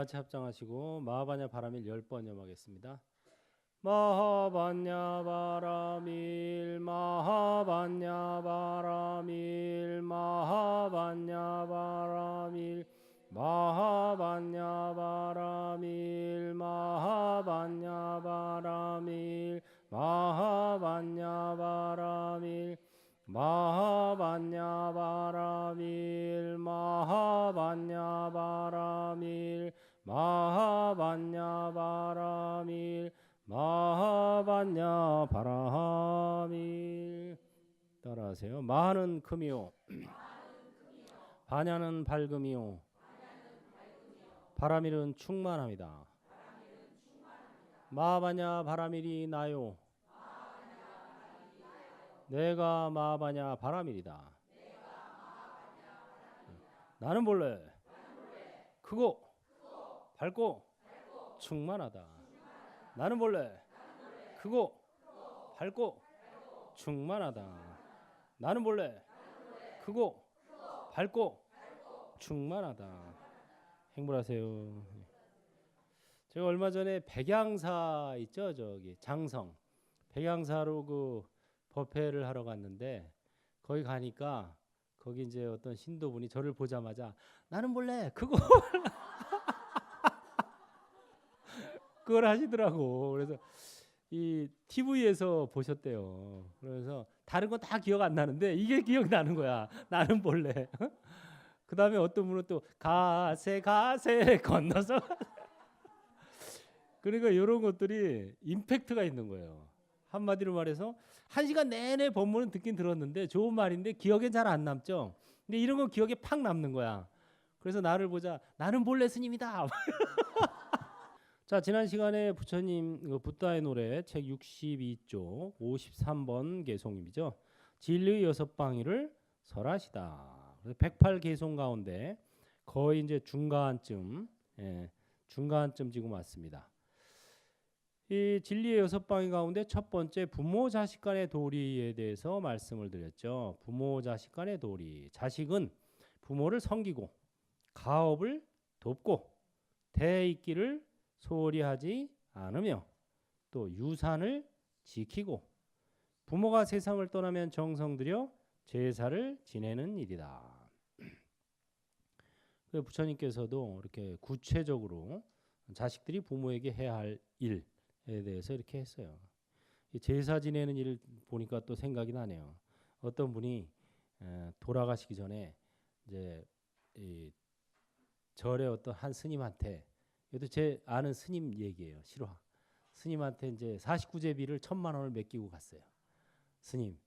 같이 합장하시고 마하바냐 바라밀 10번 염하겠습니다. 마하바냐 바라밀 마하바냐 바라밀 마하바냐 바라밀 마하바냐 바라밀 마하바냐 바라밀 마하바냐 바라밀 마하바냐 바라밀 마하바냐 바라밀 마하바냐 바라밀 마하바냐 바라밀. 따라하세요. 마하는 금이요, 바냐는 밝음이요, 바라밀은 충만합니다. 마하바냐 바라밀이 나요. 내가 마하바냐 바라밀이다. 나는 본래 크고 밝고 충만하다. 나는 본래 크고 밝고 충만하다. 나는 본래 크고 밝고 충만하다. 행복하세요. 제가 얼마 전에 백양사 있죠, 저기 장성 백양사로 그 법회를 하러 갔는데, 거기 가니까 거기 이제 어떤 신도분이 저를 보자마자 나는 본래 그거 그걸 하시더라고. 그래서 이 TV에서 보셨대요. 그래서 다른 건 다 기억 안 나는데 이게 기억나는 거야. 나는 본래. 그 다음에 어떤 분은 또 가세 건너서 그러니까 이런 것들이 임팩트가 있는 거예요. 한마디로 말해서 1시간 내내 법문은 듣긴 들었는데 좋은 말인데 기억에 잘 안 남죠. 근데 이런 건 기억에 팍 남는 거야. 그래서 나를 보자 나는 본래 스님이다. 자, 지난 시간에 부처님 붓다의 노래 책 62쪽 53번 개송입이죠. 진리의 6방위를 설하시다. 108개송 가운데 거의 이제 중간쯤, 중간쯤 지금 왔습니다. 이 진리의 6방위 가운데 첫 번째 부모 자식 간의 도리에 대해서 말씀을 드렸죠. 부모 자식 간의 도리. 자식은 부모를 섬기고 가업을 돕고 대익기를 소홀히 하지 않으며 또 유산을 지키고 부모가 세상을 떠나면 정성 들여 제사를 지내는 일이다. 부처님께서도 이렇게 구체적으로 자식들이 부모에게 해야 할 일에 대해서 이렇게 했어요. 제사 지내는 일을 보니까 또 생각이 나네요. 어떤 분이 돌아가시기 전에 이제 이 절에 어떤 한 스님한테, 이것도 제 아는 스님 얘기예요. 실화. 스님한테 이제 49제비를 1,000만 원을 맡기고 갔어요. 스님,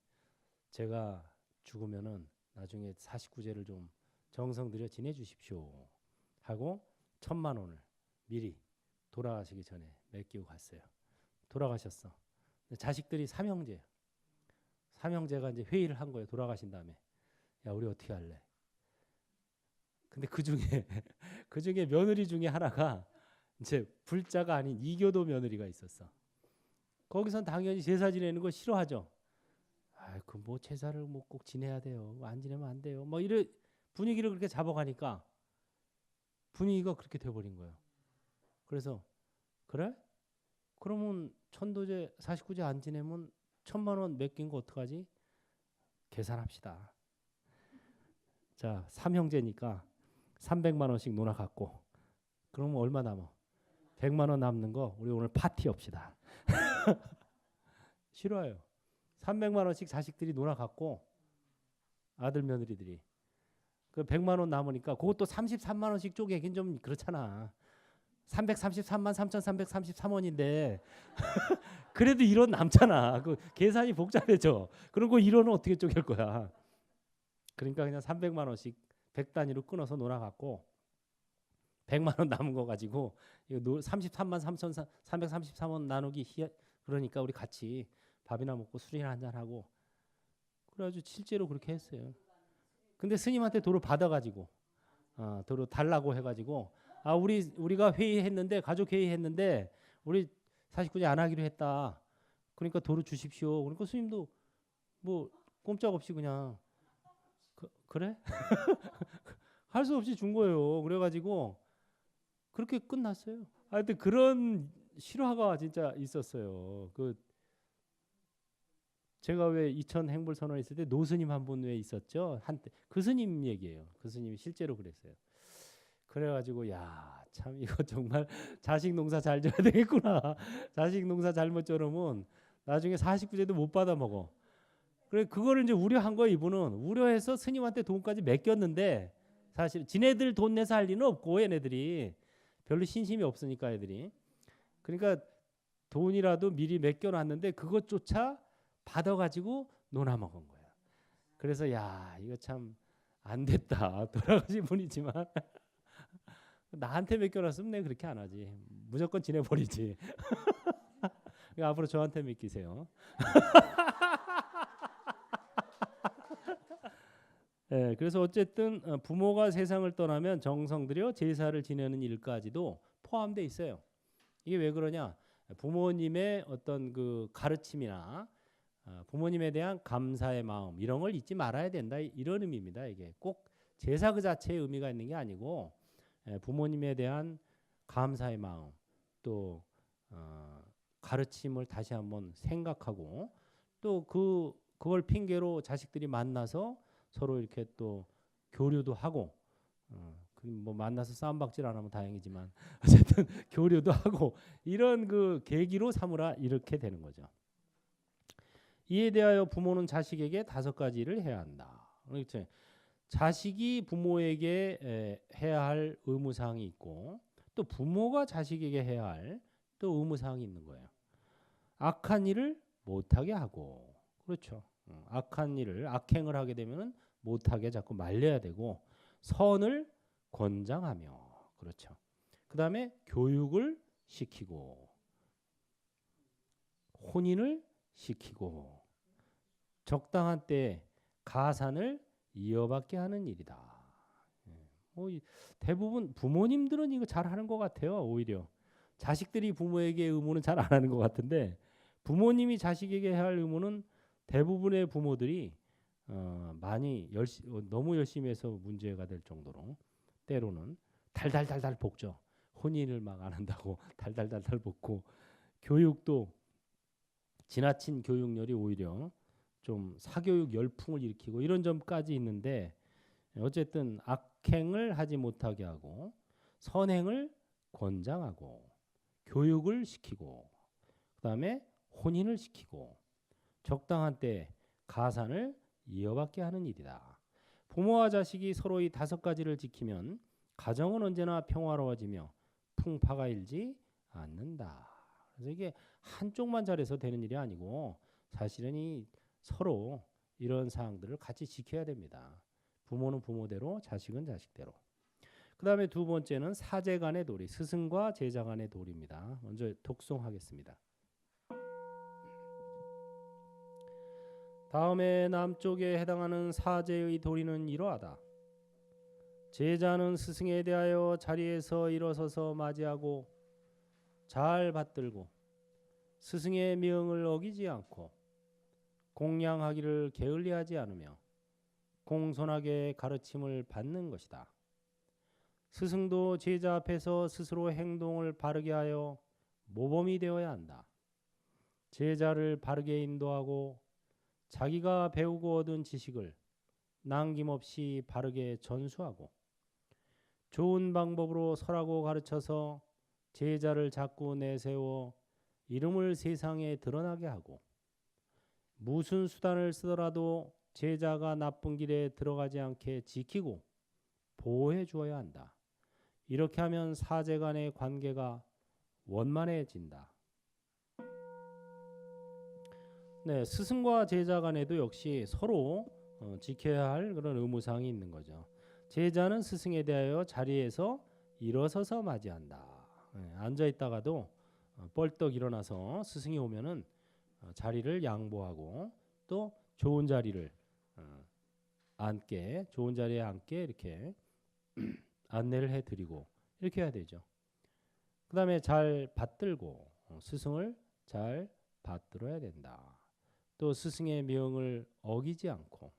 제가 죽으면은 나중에 49제를 좀 정성 들여 지내 주십시오 하고 1,000만 원을 미리 돌아가시기 전에 맡기고 갔어요. 돌아가셨어. 자식들이 삼형제예요. 삼형제가 이제 회의를 한 거예요. 돌아가신 다음에. 야, 우리 어떻게 할래? 근데 그 중에 며느리 중에 하나가 이제 불자가 아닌 이교도 며느리가 있었어. 거기선 당연히 제사 지내는 거 싫어하죠. 아, 그 뭐 제사를 뭐 꼭 지내야 돼요. 안 지내면 안 돼요. 뭐 이래 분위기를 그렇게 잡아가니까 분위기가 그렇게 돼버린 거예요. 그래서 그래? 그러면 천도제 49제 안 지내면 1,000만 원 맡긴 거 어떡하지? 계산합시다. 자, 삼형제니까 300만 원씩 누나 갖고, 그러면 얼마 남아? 100만 원 남는 거 우리 오늘 파티합시다. 싫어요. 300만 원씩 자식들이 누나 갖고, 아들 며느리들이 그 100만 원 남으니까 그것도 33만 원씩 쪼개긴 좀 그렇잖아. 333만 3,333원인데 그래도 1원 남잖아. 그 계산이 복잡해져. 그런 거 1원은 어떻게 쪼갤 거야. 그러니까 그냥 300만 원씩 100단위로 끊어서 놀아갖고 100만 원 남은 거 가지고 33만 3,333원 나누기 그러니까 우리 같이 밥이나 먹고 술이나 한잔 하고, 그래가지고 실제로 그렇게 했어요. 근데 스님한테 도로 받아가지고 도로 달라고 해가지고, 아 우리가 회의했는데 가족 회의했는데 우리 49제 안 하기로 했다. 그러니까 도로 주십시오. 그러니까 스님도 뭐 꼼짝없이 그냥 그래? 할 수 없이 준 거예요. 그래가지고 그렇게 끝났어요. 하여튼 그런 실화가 진짜 있었어요. 그 제가 왜 이천 행불 선언 있을 때 노스님 한 분 왜 있었죠? 한때 그 스님 얘기예요. 그 스님이 실제로 그랬어요. 그래가지고 야, 참 이거 정말 자식 농사 잘 져야 되겠구나. 자식 농사 잘못 져놓으면 나중에 49제도 못 받아 먹어. 그래 그거를 이제 우려한 거예요. 이분은 우려해서 스님한테 돈까지 맡겼는데 사실 지네들 돈 내서 할 리는 없고 얘네들이 별로 신심이 없으니까 애들이. 그러니까 돈이라도 미리 맡겨놨는데 그것조차 받아가지고 놀아먹은 거야. 그래서 야 이거 참 안 됐다. 돌아가신 분이지만 나한테 맡겨놨으면 내가 그렇게 안 하지. 무조건 지내버리지. 앞으로 저한테 맡기세요. 예, 그래서 어쨌든 부모가 세상을 떠나면 정성 들여 제사를 지내는 일까지도 포함되어 있어요. 이게 왜 그러냐? 부모님의 어떤 그 가르침이나 부모님에 대한 감사의 마음 이런 걸 잊지 말아야 된다 이런 의미입니다. 이게 꼭 제사 그 자체의 의미가 있는 게 아니고 부모님에 대한 감사의 마음 또 가르침을 다시 한번 생각하고 또 그걸 핑계로 자식들이 만나서 서로 이렇게 또 교류도 하고 뭐 만나서 싸움박질 안 하면 다행이지만 어쨌든 교류도 하고 이런 그 계기로 삼으라 이렇게 되는 거죠. 이에 대하여 부모는 자식에게 5가지를 해야 한다. 그렇죠. 자식이 부모에게 해야 할 의무사항이 있고 또 부모가 자식에게 해야 할 또 의무사항이 있는 거예요. 악한 일을 못하게 하고 그렇죠. 악한 일을 악행을 하게 되면은 못하게 자꾸 말려야 되고 선을 권장하며 그렇죠. 그 다음에 교육을 시키고 혼인을 시키고 적당한 때 가산을 이어받게 하는 일이다. 뭐 대부분 부모님들은 이거 잘하는 것 같아요. 오히려 자식들이 부모에게 의무는 잘 안 하는 것 같은데 부모님이 자식에게 해야 할 의무는 대부분의 부모들이 많이 너무 열심히 해서 문제가 될 정도로 때로는 달달달달 볶죠. 혼인을 막 안 한다고 달달달달 볶고 교육도 지나친 교육열이 오히려 좀 사교육 열풍을 일으키고 이런 점까지 있는데 어쨌든 악행을 하지 못하게 하고 선행을 권장하고 교육을 시키고 그다음에 혼인을 시키고 적당한 때 가산을 이어받게 하는 일이다. 부모와 자식이 서로 이 5가지를 지키면 가정은 언제나 평화로워지며 풍파가 일지 않는다. 그래서 이게 한쪽만 잘해서 되는 일이 아니고 사실은 이 서로 이런 사항들을 같이 지켜야 됩니다. 부모는 부모대로 자식은 자식대로. 그 다음에 2번째는 사제 간의 도리, 스승과 제자 간의 도리입니다. 먼저 독송하겠습니다. 다음에 남쪽에 해당하는 사제의 도리는 이러하다. 제자는 스승에 대하여 자리에서 일어서서 맞이하고 잘 받들고 스승의 명을 어기지 않고 공양하기를 게을리하지 않으며 공손하게 가르침을 받는 것이다. 스승도 제자 앞에서 스스로 행동을 바르게 하여 모범이 되어야 한다. 제자를 바르게 인도하고 자기가 배우고 얻은 지식을 남김없이 바르게 전수하고 좋은 방법으로 설하고 가르쳐서 제자를 자꾸 내세워 이름을 세상에 드러나게 하고 무슨 수단을 쓰더라도 제자가 나쁜 길에 들어가지 않게 지키고 보호해 주어야 한다. 이렇게 하면 사제 간의 관계가 원만해진다. 네, 스승과 제자 간에도 역시 서로 지켜야 할 그런 의무사항이 있는 거죠. 제자는 스승에 대하여 자리에서 일어서서 맞이한다. 네, 앉아 있다가도 벌떡 일어나서 스승이 오면은 자리를 양보하고 또 좋은 자리를 앉게 좋은 자리에 앉게 이렇게 안내를 해드리고 이렇게 해야 되죠. 그 다음에 잘 받들고 스승을 잘 받들어야 된다. 또 스승의 명을 어기지 않고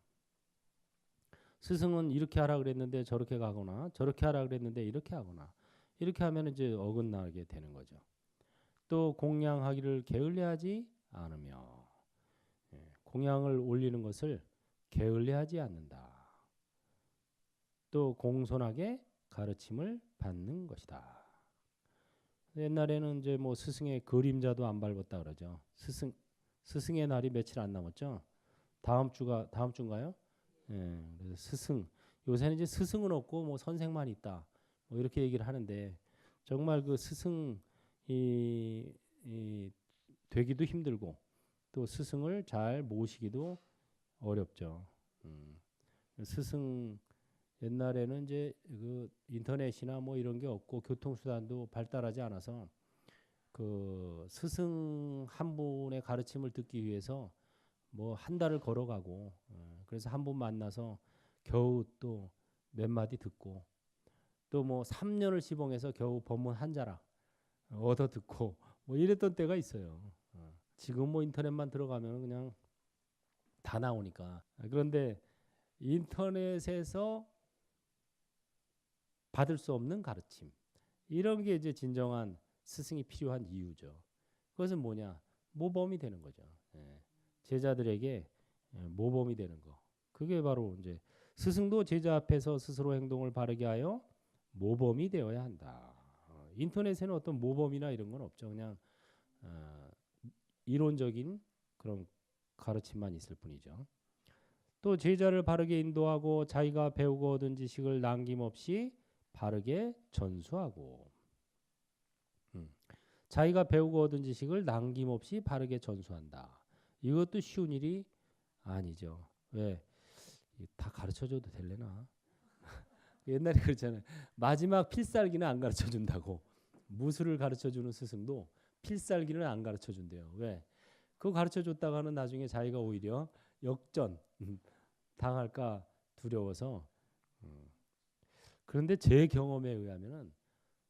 스승은 이렇게 하라 그랬는데 저렇게 가거나 저렇게 하라 그랬는데 이렇게 하거나 이렇게 하면 이제 어긋나게 되는 거죠. 또 공양하기를 게을리하지 않으며, 공양을 올리는 것을 게을리하지 않는다. 또 공손하게 가르침을 받는 것이다. 옛날에는 이제 뭐 스승의 그림자도 안 밟았다 그러죠. 스승의 날이 며칠 안 남았죠. 다음 주인가요? 예, 그래서 스승, 요새는 이제 스승은 없고 뭐 선생만 있다, 뭐 이렇게 얘기를 하는데, 정말 그 스승이 되기도 힘들고 또 스승을 잘 모시기도 어렵죠. 스승, 옛날에는 이제 그 인터넷이나 뭐 이런 게 없고 교통수단도 발달하지 않아서 그 스승 한 분의 가르침을 듣기 위해서 뭐 한 달을 걸어가고, 그래서 한 분 만나서 겨우 또 몇 마디 듣고, 또 뭐 3년을 시봉해서 겨우 법문 한 자락 얻어 듣고 뭐 이랬던 때가 있어요. 지금 뭐 인터넷만 들어가면 그냥 다 나오니까. 그런데 인터넷에서 받을 수 없는 가르침, 이런 게 이제 진정한 스승이 필요한 이유죠. 그것은 뭐냐? 모범이 되는 거죠. 제자들에게 모범이 되는 거. 그게 바로 이제 스승도 제자 앞에서 스스로 행동을 바르게 하여 모범이 되어야 한다. 인터넷에는 어떤 모범이나 이런 건 없죠. 그냥 이론적인 그런 가르침만 있을 뿐이죠. 또 제자를 바르게 인도하고 자기가 배우고 얻은 지식을 남김없이 바르게 전수하고, 자기가 배우고 얻은 지식을 남김없이 바르게 전수한다. 이것도 쉬운 일이 아니죠. 왜? 다 가르쳐줘도 될래나? 옛날에 그랬잖아요. 마지막 필살기는 안 가르쳐준다고. 무술을 가르쳐주는 스승도 필살기는 안 가르쳐준대요. 왜? 그거 가르쳐줬다가는 나중에 자기가 오히려 역전 당할까 두려워서. 그런데 제 경험에 의하면은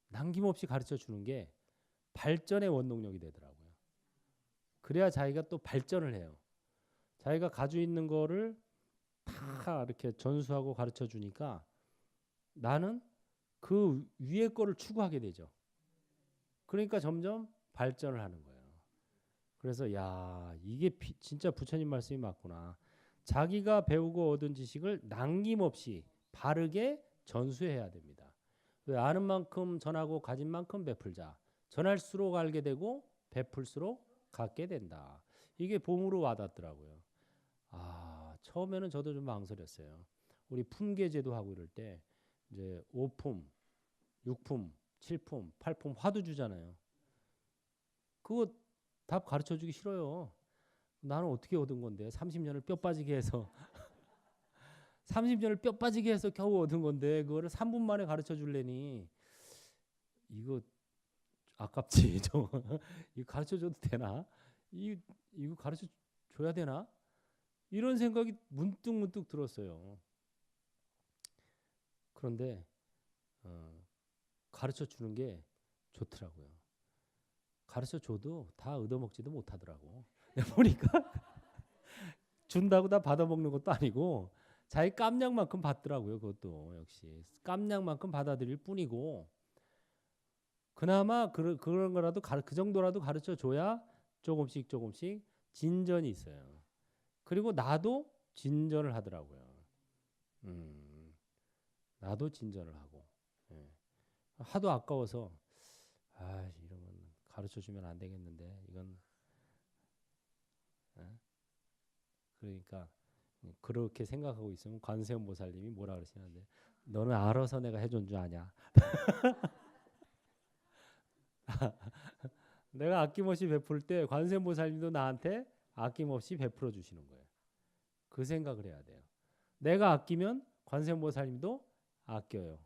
남김없이 가르쳐주는 게 발전의 원동력이 되더라고요. 그래야 자기가 또 발전을 해요. 자기가 가지고 있는 거를 다 이렇게 전수하고 가르쳐 주니까 나는 그 위에 거를 추구하게 되죠. 그러니까 점점 발전을 하는 거예요. 그래서 야, 이게 진짜 부처님 말씀이 맞구나. 자기가 배우고 얻은 지식을 남김없이 바르게 전수해야 됩니다. 아는 만큼 전하고 가진 만큼 베풀자. 전할수록 알게 되고 베풀수록 갖게 된다. 이게 봄으로 와닿더라고요. 처음에는 저도 좀 망설였어요. 우리 품계제도 하고 이럴 때 이제 5품, 6품, 7품, 8품 화두 주잖아요. 그거 답 가르쳐 주기 싫어요. 나는 어떻게 얻은 건데 30년을 뼈 빠지게 해서 30년을 뼈 빠지게 해서 겨우 얻은 건데 그거를 3분 만에 가르쳐 줄래니 이거 아깝지. 이거 가르쳐 줘도 되나? 이거 가르쳐 줘야 되나? 이런 생각이 문득 들었어요. 그런데 가르쳐 주는 게 좋더라고요. 가르쳐 줘도 다 얻어먹지도 못하더라고. 보니까 준다고 다 받아먹는 것도 아니고 자기 깜냥만큼 받더라고요. 그것도 역시 깜냥만큼 받아들일 뿐이고, 그나마 그런 거라도 그 정도라도 가르쳐 줘야 조금씩 진전이 있어요. 그리고 나도 진전을 하더라고요. 나도 진전을 하고. 하도 아까워서 이런 건 가르쳐 주면 안 되겠는데 이건 그러니까 그렇게 생각하고 있으면 관세음보살님이 뭐라 그러시는데, 너는 알아서 내가 해준 줄 아냐? 내가 아낌없이 베풀 때 관세음보살님도 나한테 아낌없이 베풀어 주시는 거예요. 그 생각을 해야 돼요. 내가 아끼면 관세음보살님도 아껴요.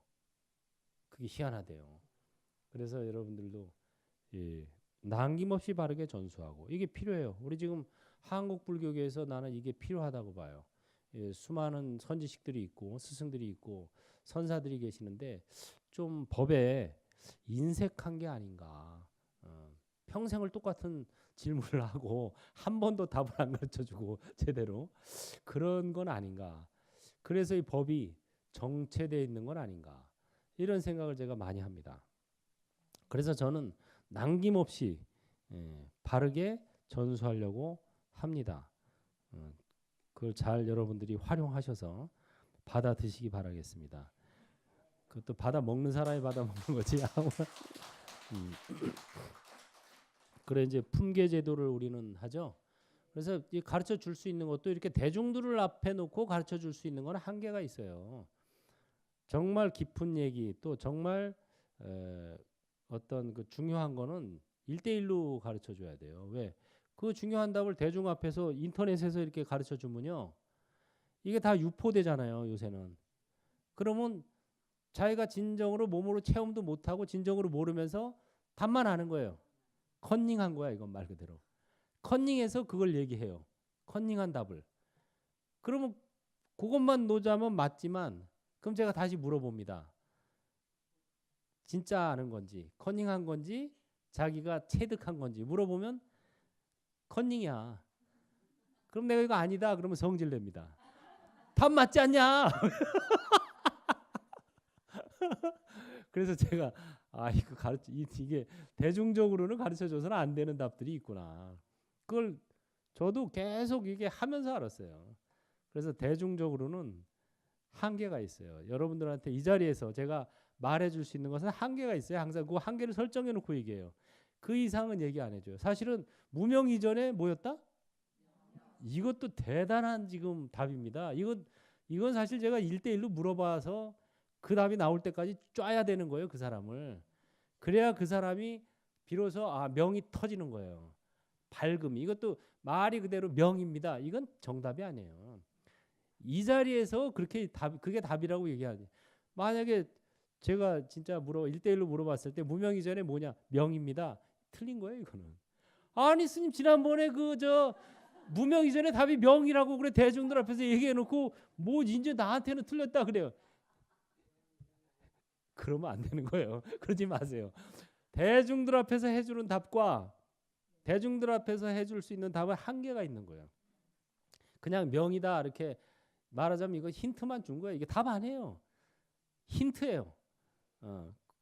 그게 희한하대요. 그래서 여러분들도 남김없이 바르게 전수하고 이게 필요해요. 우리 지금 한국 불교계에서 나는 이게 필요하다고 봐요. 수많은 선지식들이 있고 스승들이 있고 선사들이 계시는데 좀 법에 인색한 게 아닌가. 평생을 똑같은 질문을 하고 한 번도 답을 안 가르쳐주고 제대로 그런 건 아닌가. 그래서 이 법이 정체되어 있는 건 아닌가. 이런 생각을 제가 많이 합니다. 그래서 저는 남김없이 바르게 전수하려고 합니다. 그걸 잘 여러분들이 활용하셔서 받아 드시기 바라겠습니다. 그것도 받아 먹는 사람이 받아 먹는 거지. 그래 이제 품계 제도를 우리는 하죠. 그래서 가르쳐 줄 수 있는 것도 이렇게 대중들을 앞에 놓고 가르쳐 줄 수 있는 건 한계가 있어요. 정말 깊은 얘기 또 정말 어떤 그 중요한 거는 1대1로 가르쳐 줘야 돼요. 왜? 그 중요한 답을 대중 앞에서 인터넷에서 이렇게 가르쳐 주면요. 이게 다 유포되잖아요, 요새는. 그러면 자기가 진정으로 몸으로 체험도 못하고 진정으로 모르면서 답만 아는 거예요. 컨닝한 거야, 이건 말 그대로. 컨닝해서 그걸 얘기해요. 컨닝한 답을. 그러면 그것만 놓자면 맞지만 그럼 제가 다시 물어봅니다. 진짜 아는 건지 컨닝한 건지 자기가 체득한 건지 물어보면 컨닝이야. 그럼 내가 이거 아니다 그러면 성질 냅니다. 답 맞지 않냐? 그래서 제가 이거 이게 대중적으로는 가르쳐줘서는 안 되는 답들이 있구나. 그걸 저도 계속 이게 하면서 알았어요. 그래서 대중적으로는 한계가 있어요. 여러분들한테 이 자리에서 제가 말해줄 수 있는 것은 한계가 있어요. 항상 그 한계를 설정해 놓고 얘기해요. 그 이상은 얘기 안 해줘요. 사실은 무명 이전에 뭐였다? 이것도 대단한 지금 답입니다. 이건 사실 제가 1대1로 물어봐서 그 답이 나올 때까지 쫙야 되는 거예요. 그 사람을. 그래야 그 사람이 비로소 명이 터지는 거예요. 밝음. 이것도 말이 그대로 명입니다. 이건 정답이 아니에요. 이 자리에서 그게 답이라고 얘기하지. 만약에 제가 진짜 1대1로 물어봤을 때 무명 이전에 뭐냐? 명입니다. 틀린 거예요, 이거는. 아니 스님 지난번에 무명 이전에 답이 명이라고 그래 대중들 앞에서 얘기해 놓고 뭐 이제 나한테는 틀렸다 그래요. 그러면 안 되는 거예요. 그러지 마세요. 대중들 앞에서 해주는 답과 대중들 앞에서 해줄 수 있는 답은 한계가 있는 거예요. 그냥 명이다 이렇게 말하자면 이거 힌트만 준 거예요. 이게 답 아니에요. 힌트예요.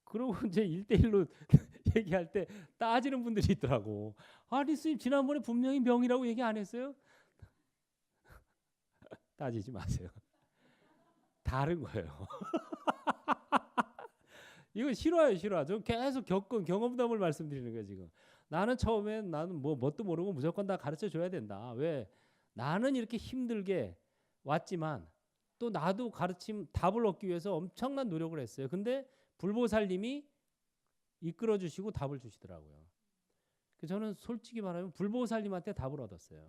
그리고 이제 1대1로 얘기할 때 따지는 분들이 있더라고. 아니 스님 지난번에 분명히 명이라고 얘기 안 했어요? 따지지 마세요. 다른 거예요. 이거 싫어요, 싫어. 저 계속 겪은 경험담을 말씀드리는 거예요 지금. 나는 처음엔 나는 뭣도 모르고 무조건 다 가르쳐 줘야 된다. 왜? 나는 이렇게 힘들게 왔지만 또 나도 답을 얻기 위해서 엄청난 노력을 했어요. 근데 불보살님이 이끌어 주시고 답을 주시더라고요. 저는 솔직히 말하면 불보살님한테 답을 얻었어요.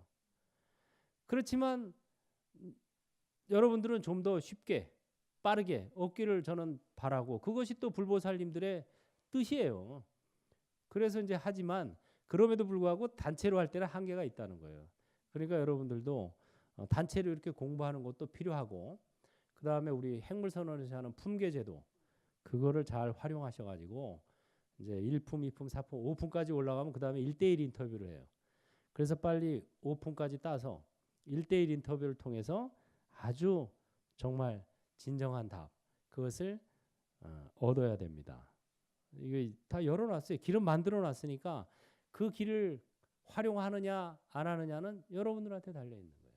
그렇지만 여러분들은 좀 더 쉽게 빠르게 얻기를 저는 바라고 그것이 또 불보살님들의 뜻이에요. 그래서 이제 하지만 그럼에도 불구하고 단체로 할 때는 한계가 있다는 거예요. 그러니까 여러분들도 단체로 이렇게 공부하는 것도 필요하고 그 다음에 우리 핵물선언에서 하는 품계제도 그거를 잘 활용하셔가지고 이제 1품, 2품, 4품, 5품까지 올라가면 그 다음에 1대1 인터뷰를 해요. 그래서 빨리 5품까지 따서 1대1 인터뷰를 통해서 아주 정말 진정한 답 그것을 얻어야 됩니다. 이거 다 열어놨어요. 길은 만들어놨으니까 그 길을 활용하느냐 안 하느냐는 여러분들한테 달려 있는 거예요.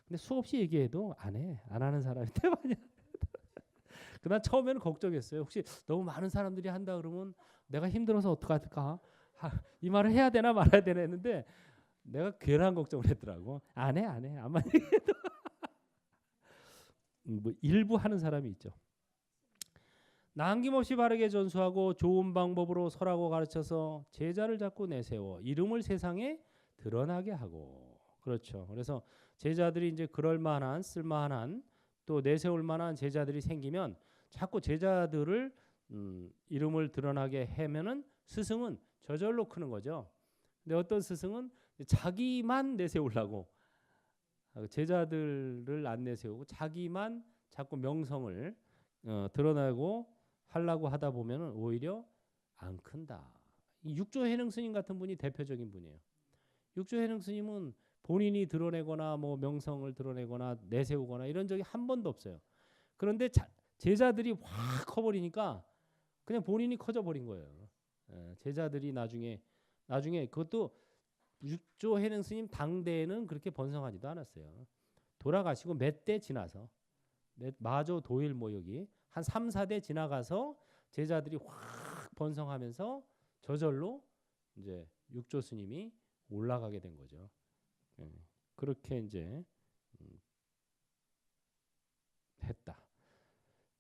근데 수없이 얘기해도 안 해. 안 하는 사람이 대만이야. 그난 처음에는 걱정했어요. 혹시 너무 많은 사람들이 한다 그러면 내가 힘들어서 어떡할까? 이 말을 해야 되나 말아야 되나 했는데 내가 괜한 걱정을 했더라고. 안 해. 아무리 해도 일부 하는 사람이 있죠. 남김없이 바르게 전수하고 좋은 방법으로 설하고 가르쳐서 제자를 자꾸 내세워 이름을 세상에 드러나게 하고 그렇죠. 그래서 제자들이 이제 그럴 만한 쓸만한 또 내세울 만한 제자들이 생기면 자꾸 제자들을 이름을 드러나게 하면은 스승은 저절로 크는 거죠. 근데 어떤 스승은 자기만 내세우려고 제자들을 안 내세우고 자기만 자꾸 명성을 드러나고 하려고 하다 보면은 오히려 안 큰다. 육조해능 스님 같은 분이 대표적인 분이에요. 육조해능 스님은 본인이 드러내거나 뭐 명성을 드러내거나 내세우거나 이런 적이 한 번도 없어요. 그런데 제자들이 확 커버리니까 그냥 본인이 커져 버린 거예요. 제자들이 나중에 그것도 육조 해능 스님 당대에는 그렇게 번성하지도 않았어요. 돌아가시고 몇 대 지나서 마조 도일 뭐 여기 한 3, 4대 지나가서 제자들이 확 번성하면서 저절로 이제 육조 스님이 올라가게 된 거죠. 그렇게 이제 했다.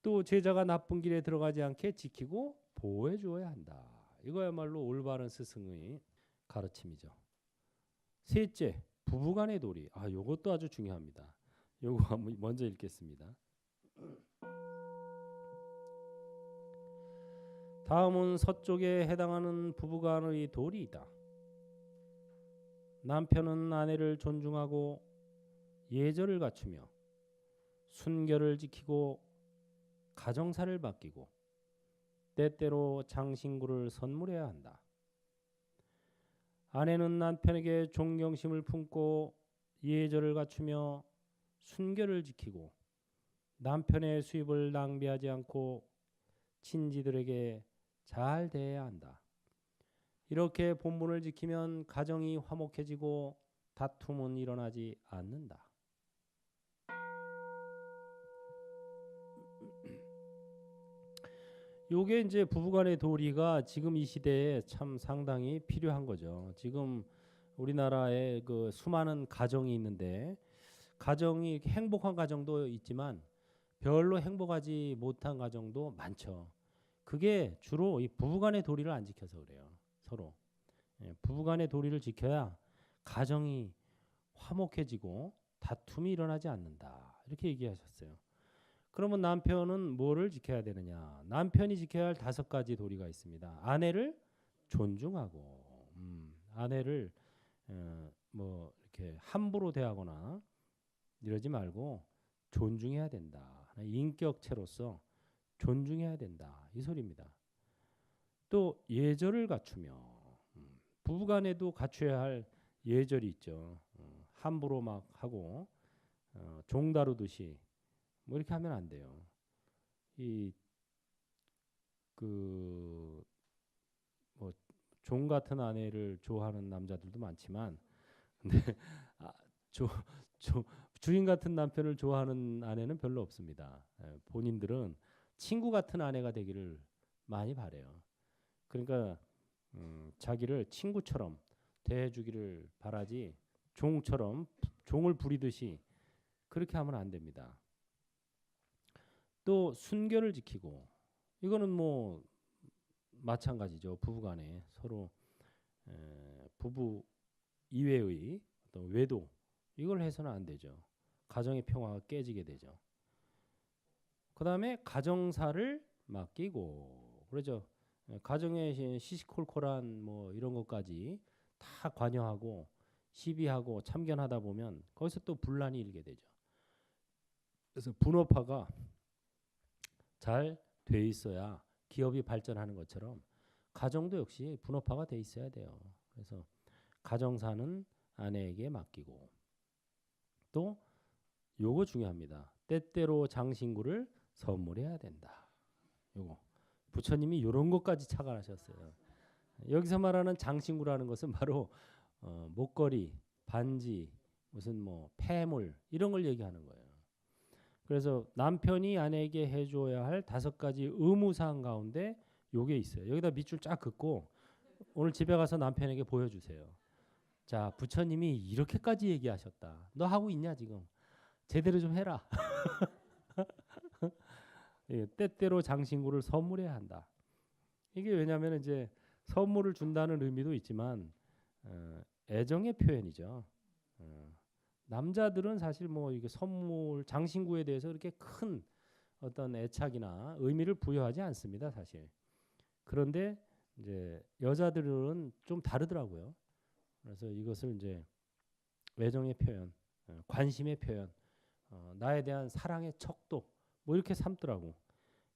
또 제자가 나쁜 길에 들어가지 않게 지키고 보호해 주어야 한다. 이거야말로 올바른 스승의 가르침이죠. 셋째, 부부간의 도리. 요것도 아주 중요합니다. 요거 먼저 읽겠습니다. 다음은 서쪽에 해당하는 부부간의 도리이다. 남편은 아내를 존중하고 예절을 갖추며 순결을 지키고 가정사를 맡기고 때때로 장신구를 선물해야 한다. 아내는 남편에게 존경심을 품고 예절을 갖추며 순결을 지키고 남편의 수입을 낭비하지 않고 친지들에게 잘 대해야 한다. 이렇게 본분을 지키면 가정이 화목해지고 다툼은 일어나지 않는다. 요게 이제 부부간의 도리가 지금 이 시대에 참 상당히 필요한 거죠. 지금 우리나라에 그 수많은 가정이 있는데 가정이 행복한 가정도 있지만 별로 행복하지 못한 가정도 많죠. 그게 주로 이 부부간의 도리를 안 지켜서 그래요. 서로. 부부간의 도리를 지켜야 가정이 화목해지고 다툼이 일어나지 않는다. 이렇게 얘기하셨어요. 그러면 남편은 뭐를 지켜야 되느냐? 남편이 지켜야 할 5가지 도리가 있습니다. 아내를 존중하고, 아내를 뭐 이렇게 함부로 대하거나 이러지 말고 존중해야 된다. 인격체로서 존중해야 된다. 이 소리입니다. 또 예절을 갖추며 부부간에도 갖춰야 할 예절이 있죠. 함부로 막 하고 종 다루듯이 뭐 이렇게 하면 안 돼요. 뭐 종 같은 아내를 좋아하는 남자들도 많지만, 근데 주인 같은 남편을 좋아하는 아내는 별로 없습니다. 본인들은 친구 같은 아내가 되기를 많이 바래요. 그러니까 자기를 친구처럼 대해주기를 바라지 종처럼 종을 부리듯이 그렇게 하면 안 됩니다. 또 순결을 지키고, 이거는 뭐 마찬가지죠. 부부간에 서로 부부 이외의 어떤 외도 이걸 해서는 안 되죠. 가정의 평화가 깨지게 되죠. 그 다음에 가정사를 맡기고, 그러죠. 가정의 시시콜콜한 뭐 이런 것까지 다 관여하고 시비하고 참견하다 보면 거기서 또 분란이 일게 되죠. 그래서 분업화가 잘 돼 있어야 기업이 발전하는 것처럼 가정도 역시 분업화가 돼 있어야 돼요. 그래서 가정사는 아내에게 맡기고, 또 요거 중요합니다. 때때로 장신구를 선물해야 된다. 요거 부처님이 이런 것까지 착안하셨어요. 여기서 말하는 장신구라는 것은 바로 목걸이, 반지, 무슨 뭐 폐물 이런 걸 얘기하는 거예요. 그래서 남편이 아내에게 해줘야 할 5가지 의무사항 가운데 요게 있어요. 여기다 밑줄 쫙 긋고 오늘 집에 가서 남편에게 보여주세요. 자, 부처님이 이렇게까지 얘기하셨다. 너 하고 있냐 지금? 제대로 좀 해라. 예, 때때로 장신구를 선물해야 한다. 이게 왜냐하면 이제 선물을 준다는 의미도 있지만 애정의 표현이죠. 남자들은 사실 뭐 이게 선물 장신구에 대해서 그렇게 큰 어떤 애착이나 의미를 부여하지 않습니다, 사실. 그런데 이제 여자들은 좀 다르더라고요. 그래서 이것을 이제 애정의 표현, 관심의 표현, 나에 대한 사랑의 척도 뭐 이렇게 삼더라고.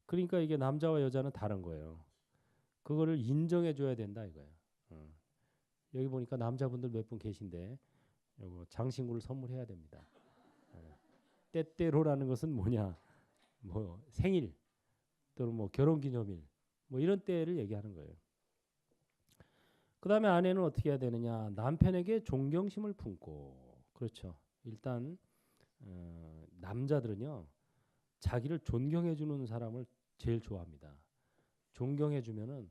그러니까 이게 남자와 여자는 다른 거예요. 그거를 인정해 줘야 된다 이거예요. 여기 보니까 남자분들 몇 분 계신데 요거 장신구를 선물해야 됩니다. 때때로라는 것은 뭐냐? 뭐 생일 또는 뭐 결혼기념일 뭐 이런 때를 얘기하는 거예요. 그다음에 아내는 어떻게 해야 되느냐? 남편에게 존경심을 품고. 그렇죠. 일단 남자들은요. 자기를 존경해 주는 사람을 제일 좋아합니다. 존경해 주면은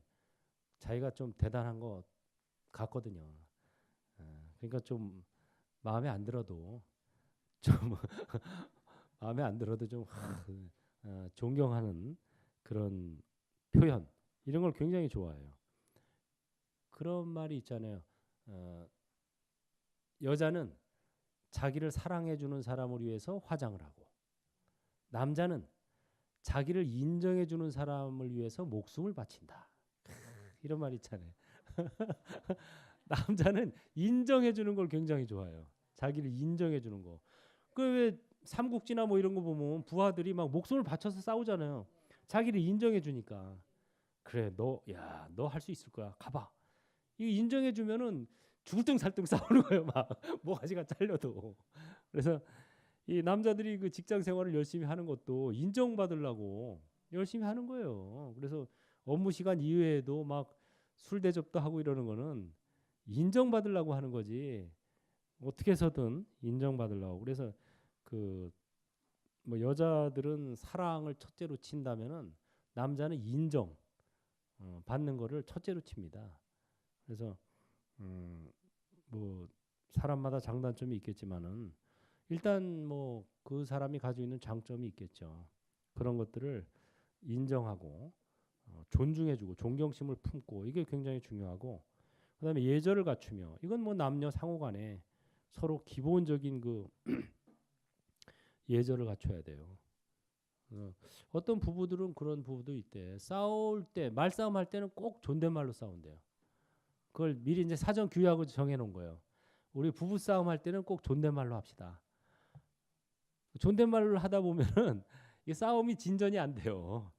자기가 좀 대단한 것 같거든요. 그러니까 좀 마음에 안 들어도 좀 마음에 안 들어도 좀 존경하는 그런 표현 이런 걸 굉장히 좋아해요. 그런 말이 있잖아요. 여자는 자기를 사랑해 주는 사람을 위해서 화장을 하고 남자는 자기를 인정해 주는 사람을 위해서 목숨을 바친다. 이런 말이 있잖아요. 남자는 인정해 주는 걸 굉장히 좋아해요. 자기를 인정해 주는 거. 그 왜 삼국지나 뭐 이런 거 보면 부하들이 막 목숨을 바쳐서 싸우잖아요. 자기를 인정해 주니까. 그래, 너 할 수 있을 거야. 가봐. 이 인정해 주면은 죽을 등 살 등 싸우는 거예요. 막 모가지가 잘려도. 그래서 이 남자들이 그 직장 생활을 열심히 하는 것도 인정받으려고 열심히 하는 거예요. 그래서 업무 시간 이외에도 막 술 대접도 하고 이러는 거는 인정받으려고 하는 거지. 어떻게 해서든 인정받으려고. 그래서 그 뭐 여자들은 사랑을 첫째로 친다면은 남자는 인정 받는 거를 첫째로 칩니다. 그래서 뭐 사람마다 장단점이 있겠지만은 일단 뭐 그 사람이 가지고 있는 장점이 있겠죠. 그런 것들을 인정하고 존중해주고 존경심을 품고 이게 굉장히 중요하고 그다음에 예절을 갖추며 이건 뭐 남녀 상호간에 서로 기본적인 그 예절을 갖춰야 돼요. 어떤 부부들은 그런 부부도 있대. 싸울 때 말싸움 할 때는 꼭 존댓말로 싸운대요. 그걸 미리 이제 사전 규약을 정해놓은 거예요. 우리 부부 싸움 할 때는 꼭 존댓말로 합시다. 존댓말로 하다 보면은 이 싸움이 진전이 안 돼요.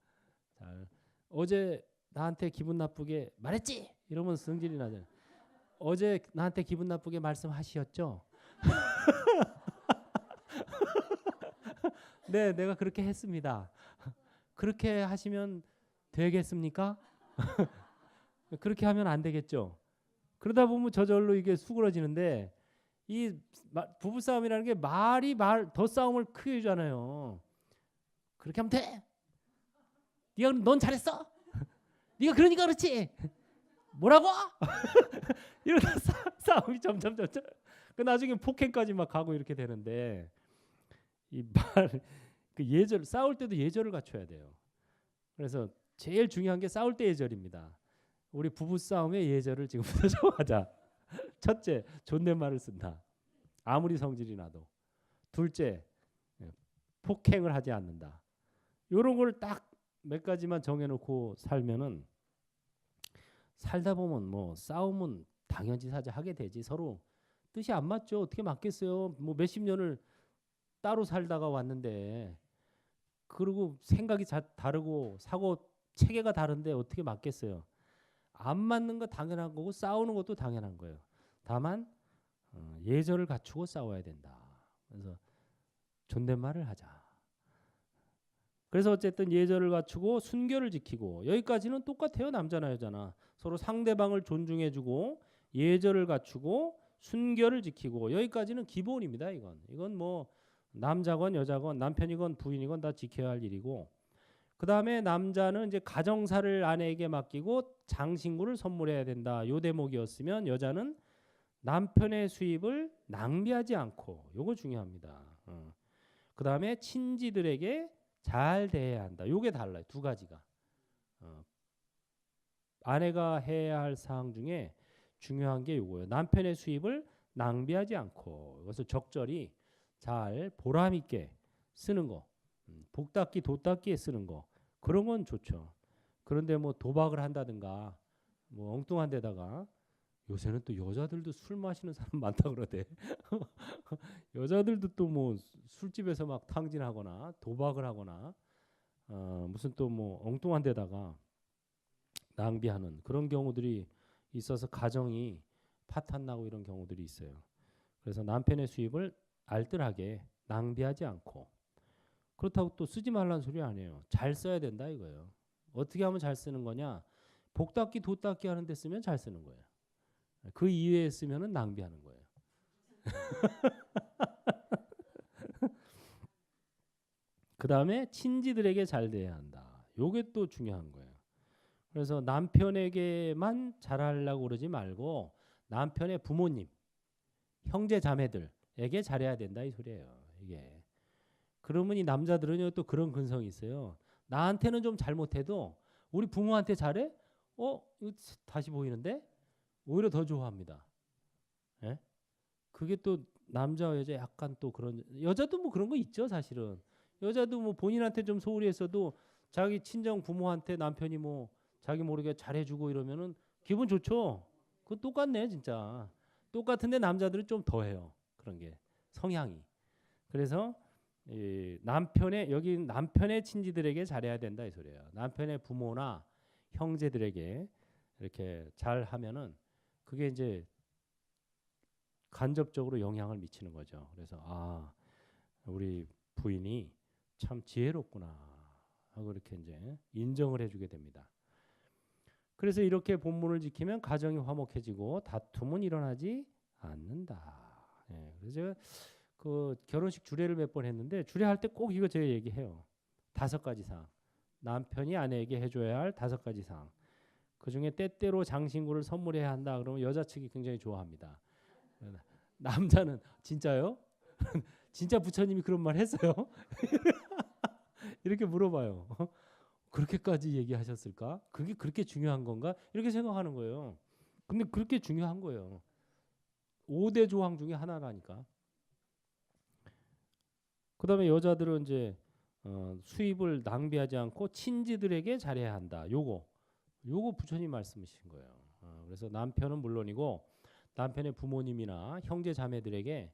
자, 어제 나한테 기분 나쁘게 말했지? 이러면 성질이 나잖아요. 어제 나한테 기분 나쁘게 말씀하셨죠? 네, 내가 그렇게 했습니다. 그렇게 하시면 되겠습니까? 그렇게 하면 안 되겠죠. 그러다 보면 저절로 이게 수그러지는데 이 부부 싸움이라는 게 말이 더 싸움을 크게 해주잖아요. 그렇게 하면 돼. 넌 잘했어. 네가 그러니까 그렇지. 뭐라고? 이러다 싸움이 점점 그 나중에 폭행까지 막 가고 이렇게 되는데 이 말 그 예절 싸울 때도 예절을 갖춰야 돼요. 그래서 제일 중요한 게 싸울 때 예절입니다. 우리 부부 싸움의 예절을 지금부터 정하자. 첫째, 존댓말을 쓴다. 아무리 성질이 나도. 둘째, 폭행을 하지 않는다. 이런 걸 딱 몇 가지만 정해놓고 살면은 살다 보면 뭐 싸움은 당연지사지 하게 되지. 서로 뜻이 안 맞죠. 어떻게 맞겠어요? 뭐 몇십 년을 따로 살다가 왔는데 그리고 생각이 다르고 사고 체계가 다른데 어떻게 맞겠어요? 안 맞는 거 당연한 거고 싸우는 것도 당연한 거예요. 다만 예절을 갖추고 싸워야 된다. 그래서 존댓말을 하자. 그래서 어쨌든 예절을 갖추고 순결을 지키고 여기까지는 똑같아요. 남자나 여자나 서로 상대방을 존중해주고 예절을 갖추고 순결을 지키고 여기까지는 기본입니다. 이건 뭐 남자건 여자건 남편이건 부인이건 다 지켜야 할 일이고 그 다음에 남자는 이제 가정사를 아내에게 맡기고 장신구를 선물해야 된다. 요 대목이었으면 여자는 남편의 수입을 낭비하지 않고 요거 중요합니다. 그 다음에 친지들에게 잘 대해야 한다. 요게 달라요. 두 가지가. 아내가 해야 할 사항 중에 중요한 게 요거예요. 남편의 수입을 낭비하지 않고 이것을 적절히 잘 보람 있게 쓰는 거. 복닦기 도닦기에 쓰는 거. 그런 건 좋죠. 그런데 뭐 도박을 한다든가 뭐 엉뚱한 데다가 요새는 또 여자들도 술 마시는 사람 많다 그러대. 여자들도 또 뭐 술집에서 막 탕진하거나 도박을 하거나 무슨 또 뭐 엉뚱한 데다가 낭비하는 그런 경우들이 있어서 가정이 파탄 나고 이런 경우들이 있어요. 그래서 남편의 수입을 알뜰하게 낭비하지 않고 그렇다고 또 쓰지 말라는 소리 아니에요. 잘 써야 된다 이거예요. 어떻게 하면 잘 쓰는 거냐? 복닦기 도닦기 하는 데 쓰면 잘 쓰는 거예요. 그 이외에 쓰면은 낭비하는 거예요. 그 다음에 친지들에게 잘 돼야 한다. 요게 또 중요한 거예요. 그래서 남편에게만 잘하려고 그러지 말고 남편의 부모님, 형제 자매들에게 잘해야 된다 이 소리예요. 이게. 그러면 이 남자들은요 또 그런 근성이 있어요. 나한테는 좀 잘못해도 우리 부모한테 잘해? 이거 다시 보이는데? 오히려 더 좋아합니다. 예? 그게 또 남자와 여자 약간 또 그런 여자도 뭐 그런 거 있죠 사실은. 여자도 뭐 본인한테 좀 소홀히 했어도 자기 친정 부모한테 남편이 뭐 자기 모르게 잘해주고 이러면은 기분 좋죠. 그거 똑같네 진짜. 똑같은데 남자들은 좀 더해요. 그런 게 성향이. 그래서 이 남편의 여기 남편의 친지들에게 잘해야 된다 이 소리예요. 남편의 부모나 형제들에게 이렇게 잘 하면은 그게 이제 간접적으로 영향을 미치는 거죠. 그래서 우리 부인이 참 지혜롭구나 하고 이렇게 이제 인정을 해주게 됩니다. 그래서 이렇게 본문을 지키면 가정이 화목해지고 다툼은 일어나지 않는다. 그래서 제가 그 결혼식 주례를 몇 번 했는데 주례할 때 꼭 이거 제가 얘기해요. 5가지 사항. 남편이 아내에게 해줘야 할 5가지 사항. 그 중에 때때로 장신구를 선물해야 한다. 그러면 여자 측이 굉장히 좋아합니다. 남자는 진짜요? 진짜 부처님이 그런 말 했어요? 이렇게 물어봐요. 그렇게까지 얘기하셨을까? 그게 그렇게 중요한 건가? 이렇게 생각하는 거예요. 근데 그렇게 중요한 거예요. 5대 조항 중에 하나라니까. 그다음에 여자들은 이제 수입을 낭비하지 않고 친지들에게 잘해야 한다. 요거 부처님 말씀이신 거예요. 그래서 남편은 물론이고 남편의 부모님이나 형제 자매들에게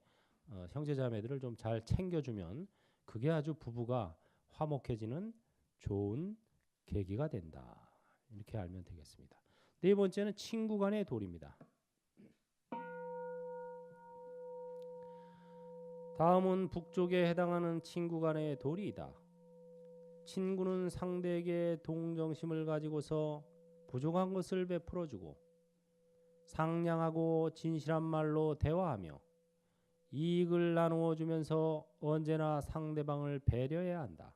형제 자매들을 좀 잘 챙겨주면 그게 아주 부부가 화목해지는 좋은 계기가 된다. 이렇게 알면 되겠습니다. 네 번째는 친구 간의 도리입니다. 다음은 북쪽에 해당하는 친구 간의 도리이다. 친구는 상대에게 동정심을 가지고서 부족한 것을 베풀어주고 상냥하고 진실한 말로 대화하며 이익을 나누어 주면서 언제나 상대방을 배려해야 한다.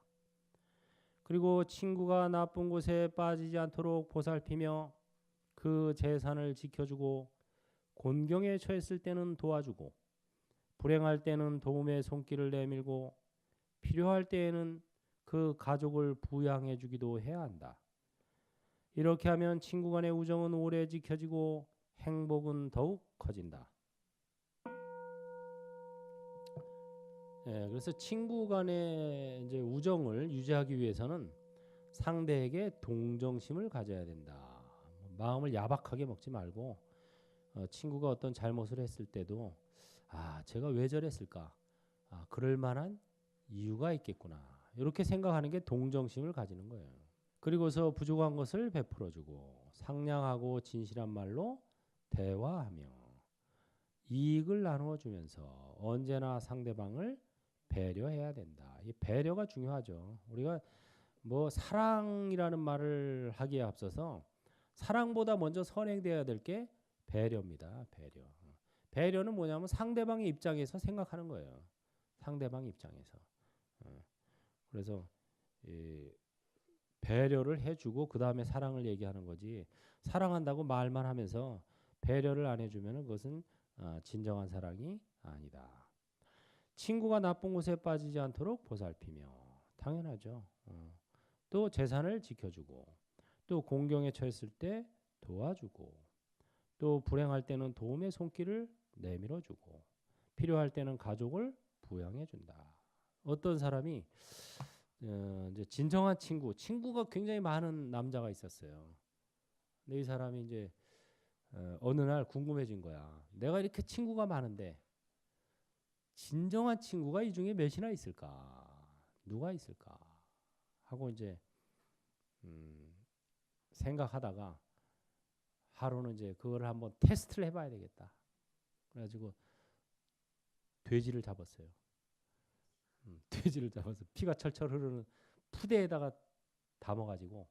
그리고 친구가 나쁜 곳에 빠지지 않도록 보살피며 그 재산을 지켜주고 곤경에 처했을 때는 도와주고 불행할 때는 도움의 손길을 내밀고 필요할 때에는 그 가족을 부양해 주기도 해야 한다. 이렇게 하면 친구 간의 우정은 오래 지켜지고 행복은 더욱 커진다. 그래서 친구 간의 이제 우정을 유지하기 위해서는 상대에게 동정심을 가져야 된다. 마음을 야박하게 먹지 말고 친구가 어떤 잘못을 했을 때도 제가 왜 저랬을까? 그럴 만한 이유가 있겠구나. 이렇게 생각하는 게 동정심을 가지는 거예요. 그리고서 부족한 것을 베풀어주고 상냥하고 진실한 말로 대화하며 이익을 나누어 주면서 언제나 상대방을 배려해야 된다. 이 배려가 중요하죠. 우리가 뭐 사랑이라는 말을 하기에 앞서서 사랑보다 먼저 선행돼야 될 게 배려입니다. 배려. 배려는 뭐냐면 상대방의 입장에서 생각하는 거예요. 상대방 입장에서. 그래서 이 배려를 해주고 그 다음에 사랑을 얘기하는 거지. 사랑한다고 말만 하면서 배려를 안 해주면 그것은 진정한 사랑이 아니다. 친구가 나쁜 곳에 빠지지 않도록 보살피며 당연하죠. 또 재산을 지켜주고 또 공경에 처했을 때 도와주고 또 불행할 때는 도움의 손길을 내밀어주고 필요할 때는 가족을 부양해준다. 어떤 사람이 이제 진정한 친구가 굉장히 많은 남자가 있었어요. 근데 이 사람이 이제 어느 날 궁금해진 거야. 내가 이렇게 친구가 많은데 진정한 친구가 이 중에 몇이나 있을까? 누가 있을까? 하고 이제 생각하다가 하루는 이제 그걸 한번 테스트를 해봐야 되겠다. 그래가지고 돼지를 잡았어요. 돼지를 잡아서 피가 철철 흐르는 푸대에다가 담아가지고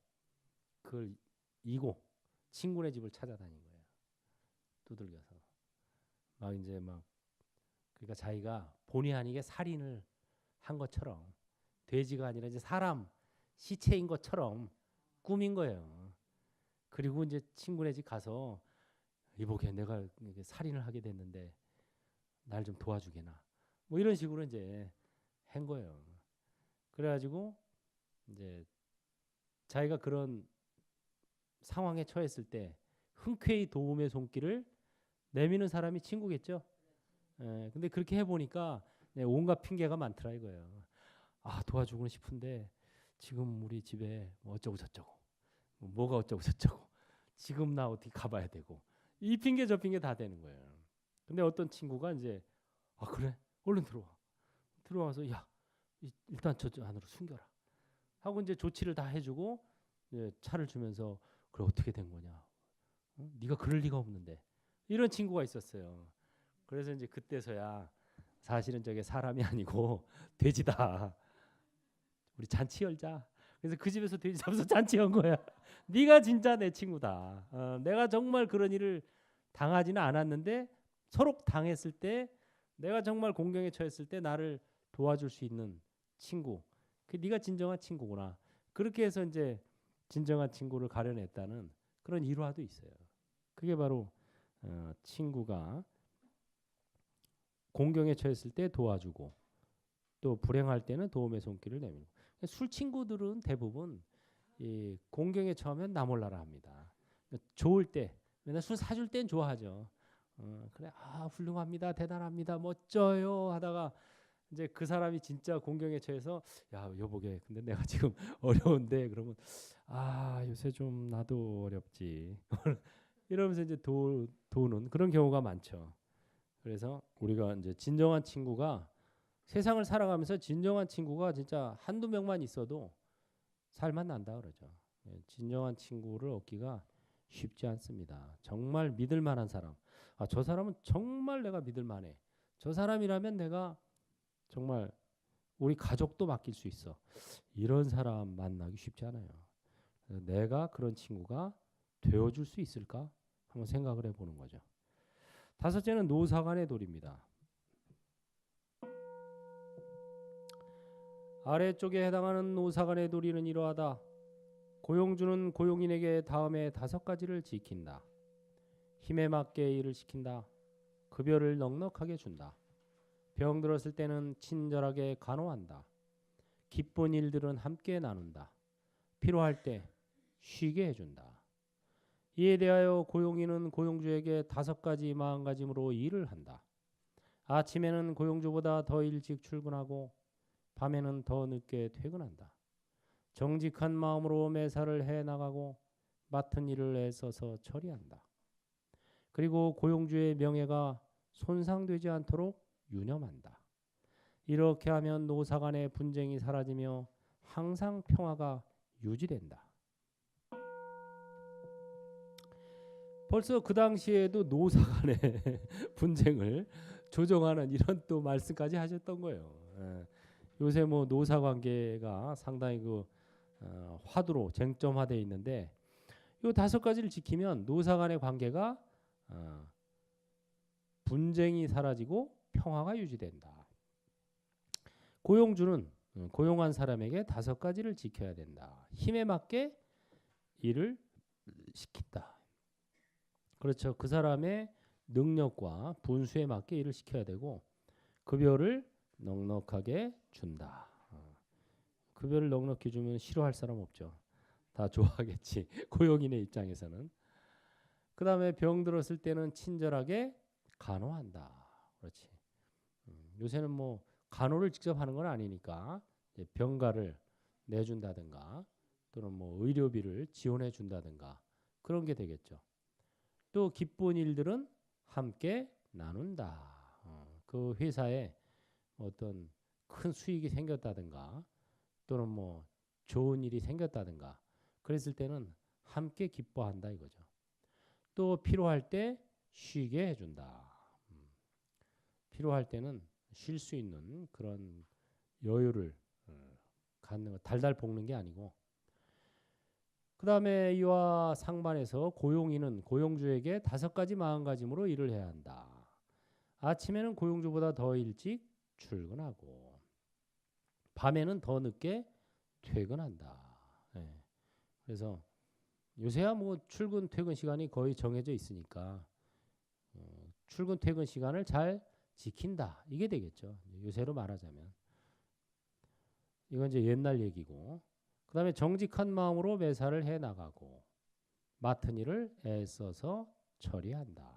그걸 이고 친구네 집을 찾아다닌 거예요. 두들겨서 막 이제 막 그러니까 자기가 본의 아니게 살인을 한 것처럼 돼지가 아니라 이제 사람 시체인 것처럼 꾸민 거예요. 그리고 이제 친구네 집 가서 이보게 내가 이렇게 살인을 하게 됐는데 날 좀 도와주게나 뭐 이런 식으로 이제 한 거예요. 그래가지고 이제 자기가 그런 상황에 처했을 때 흔쾌히 도움의 손길을 내미는 사람이 친구겠죠. 근데 그렇게 해보니까 네, 온갖 핑계가 많더라 이거예요. 아 도와주고는 싶은데 지금 우리 집에 뭐 어쩌고 저쩌고 뭐가 어쩌고 저쩌고 지금 나 어떻게 가봐야 되고 이 핑계 저 핑계 다 되는 거예요. 근데 어떤 친구가 이제 아 그래 얼른 들어와서 야 일단 저 안으로 숨겨라 하고 이제 조치를 다 해주고 이제 차를 주면서 그래 어떻게 된 거냐 네가 그럴 리가 없는데 이런 친구가 있었어요. 그래서 이제 그때서야 사실은 저게 사람이 아니고 돼지다. 우리 잔치 열자. 그래서 그 집에서 돼지 잡아서 잔치 연 거야. 네가 진짜 내 친구다. 내가 정말 그런 일을 당하지는 않았는데 서로 당했을 때 내가 정말 공경에 처했을 때 나를 도와줄 수 있는 친구. 그 네가 진정한 친구구나. 그렇게 해서 이제 진정한 친구를 가려냈다는 그런 일화도 있어요. 그게 바로 친구가 공경에 처했을 때 도와주고 또 불행할 때는 도움의 손길을 내밀고. 술 친구들은 대부분 이 공경에 처하면 나 몰라라 합니다. 좋을 때 맨날 술 사줄 땐 좋아하죠. 그래 아 훌륭합니다 대단합니다 멋져요 하다가 이제 그 사람이 진짜 공경에 처해서 야 여보게 근데 내가 지금 어려운데 그러면 아 요새 좀 나도 어렵지 이러면서 이제 도는 그런 경우가 많죠. 그래서 우리가 이제 진정한 친구가 세상을 살아가면서 진정한 친구가 진짜 한두 명만 있어도 살만 난다 그러죠. 진정한 친구를 얻기가 쉽지 않습니다. 정말 믿을 만한 사람. 아, 저 사람은 정말 내가 믿을 만해. 저 사람이라면 내가 정말 우리 가족도 맡길 수 있어. 이런 사람 만나기 쉽지 않아요. 내가 그런 친구가 되어줄 수 있을까? 한번 생각을 해보는 거죠. 다섯째는 노사간의 도리입니다. 아래쪽에 해당하는 노사간의 도리는 이러하다. 고용주는 고용인에게 다음에 5가지를 지킨다. 힘에 맞게 일을 시킨다. 급여를 넉넉하게 준다. 병 들었을 때는 친절하게 간호한다. 기쁜 일들은 함께 나눈다. 필요할 때 쉬게 해준다. 이에 대하여 고용인은 고용주에게 5가지 마음가짐으로 일을 한다. 아침에는 고용주보다 더 일찍 출근하고 밤에는 더 늦게 퇴근한다. 정직한 마음으로 매사를 해나가고 맡은 일을 애써서 처리한다. 그리고 고용주의 명예가 손상되지 않도록 유념한다. 이렇게 하면 노사 간의 분쟁이 사라지며 항상 평화가 유지된다. 벌써 그 당시에도 노사 간의 분쟁을 조정하는 이런 또 말씀까지 하셨던 거예요. 요새 뭐 노사 관계가 상당히 화두로 쟁점화되어 있는데 이 5가지를 지키면 노사 간의 관계가 분쟁이 사라지고 평화가 유지된다. 고용주는 고용한 사람에게 5가지를 지켜야 된다. 힘에 맞게 일을 시킨다. 그렇죠. 그 사람의 능력과 분수에 맞게 일을 시켜야 되고 급여를 넉넉하게 준다. 급여를 넉넉히 주면 싫어할 사람 없죠. 다 좋아하겠지. 고용인의 입장에서는. 그 다음에 병 들었을 때는 친절하게 간호한다. 그렇지. 요새는 뭐 간호를 직접 하는 건 아니니까 병가를 내준다든가 또는 뭐 의료비를 지원해 준다든가 그런 게 되겠죠. 또 기쁜 일들은 함께 나눈다. 그 회사에 어떤 큰 수익이 생겼다든가 또는 뭐 좋은 일이 생겼다든가 그랬을 때는 함께 기뻐한다 이거죠. 또 필요할 때 쉬게 해준다. 필요할 때는 쉴 수 있는 그런 여유를 갖는 거 달달 볶는 게 아니고 그 다음에 이와 상반해서 고용인은 고용주에게 5가지 마음가짐으로 일을 해야 한다. 아침에는 고용주보다 더 일찍 출근하고 밤에는 더 늦게 퇴근한다. 예. 그래서 요새야 뭐 출근 퇴근 시간이 거의 정해져 있으니까 출근 퇴근 시간을 잘 지킨다. 이게 되겠죠. 요새로 말하자면. 이건 이제 옛날 얘기고. 그다음에 정직한 마음으로 매사를 해 나가고 맡은 일을 애써서 처리한다.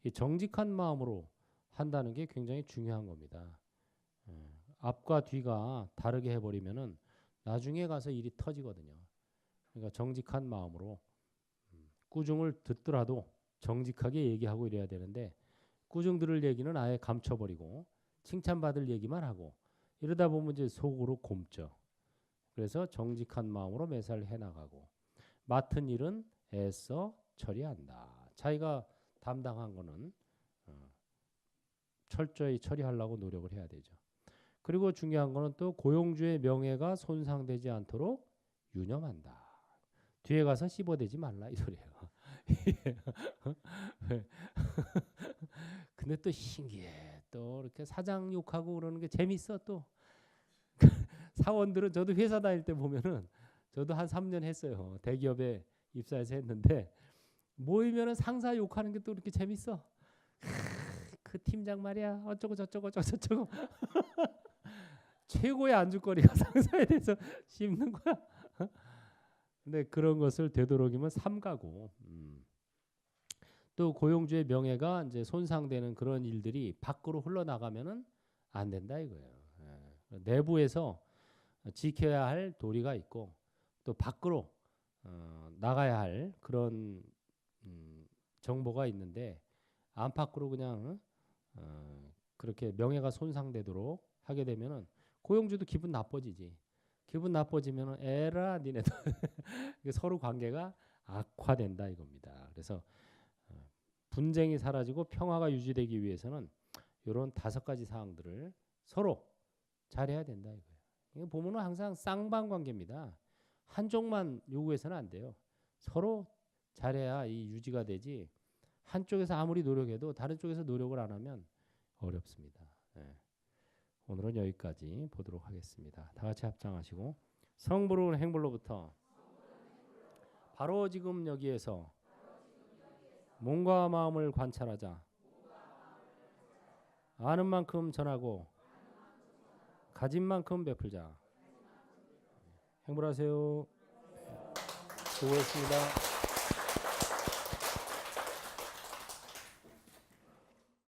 이 정직한 마음으로 한다는 게 굉장히 중요한 겁니다. 앞과 뒤가 다르게 해버리면은 나중에 가서 일이 터지거든요. 그러니까 정직한 마음으로 꾸중을 듣더라도 정직하게 얘기하고 이래야 되는데 꾸중 들을 얘기는 아예 감춰버리고 칭찬받을 얘기만 하고 이러다 보면 이제 속으로 곪죠. 그래서 정직한 마음으로 매사를 해나가고 맡은 일은 애써 처리한다. 자기가 담당한 거는 철저히 처리하려고 노력을 해야 되죠. 그리고 중요한 거는 또 고용주의 명예가 손상되지 않도록 유념한다. 뒤에 가서 씹어대지 말라 이 소리예요. 근데 또 신기해. 또 이렇게 사장 욕하고 그러는 게 재밌어 또. 사원들은 저도 회사 다닐 때 보면은 저도 한 3년 했어요. 대기업에 입사해서 했는데 모이면은 상사 욕하는 게 또 이렇게 재밌어. 그 팀장 말이야 어쩌고 저쩌고 저쩌고 최고의 안주거리가 상사에 대해서 씹는 거야. 근데 그런 것을 되도록이면 삼가고 또 고용주의 명예가 이제 손상되는 그런 일들이 밖으로 흘러나가면은 안 된다 이거예요. 내부에서 지켜야 할 도리가 있고 또 밖으로 나가야 할 그런 정보가 있는데 안팎으로 그냥 그렇게 명예가 손상되도록 하게 되면은 고용주도 기분 나빠지지. 기분 나빠지면은 에라 니네도 서로 관계가 악화된다 이겁니다. 그래서 분쟁이 사라지고 평화가 유지되기 위해서는 이런 5가지 사항들을 서로 잘해야 된다 이거예요. 이거 보면은 항상 쌍방관계입니다. 한쪽만 요구해서는 안 돼요. 서로 잘해야 이 유지가 되지. 한쪽에서 아무리 노력해도 다른 쪽에서 노력을 안 하면 어렵습니다. 네. 오늘은 여기까지 보도록 하겠습니다. 다 같이 합장하시고 성부르는 행불로부터 바로 지금 여기에서 몸과 마음을 관찰하자. 아는 만큼 전하고 가진 만큼 베풀자. 행불하세요. 수고했습니다.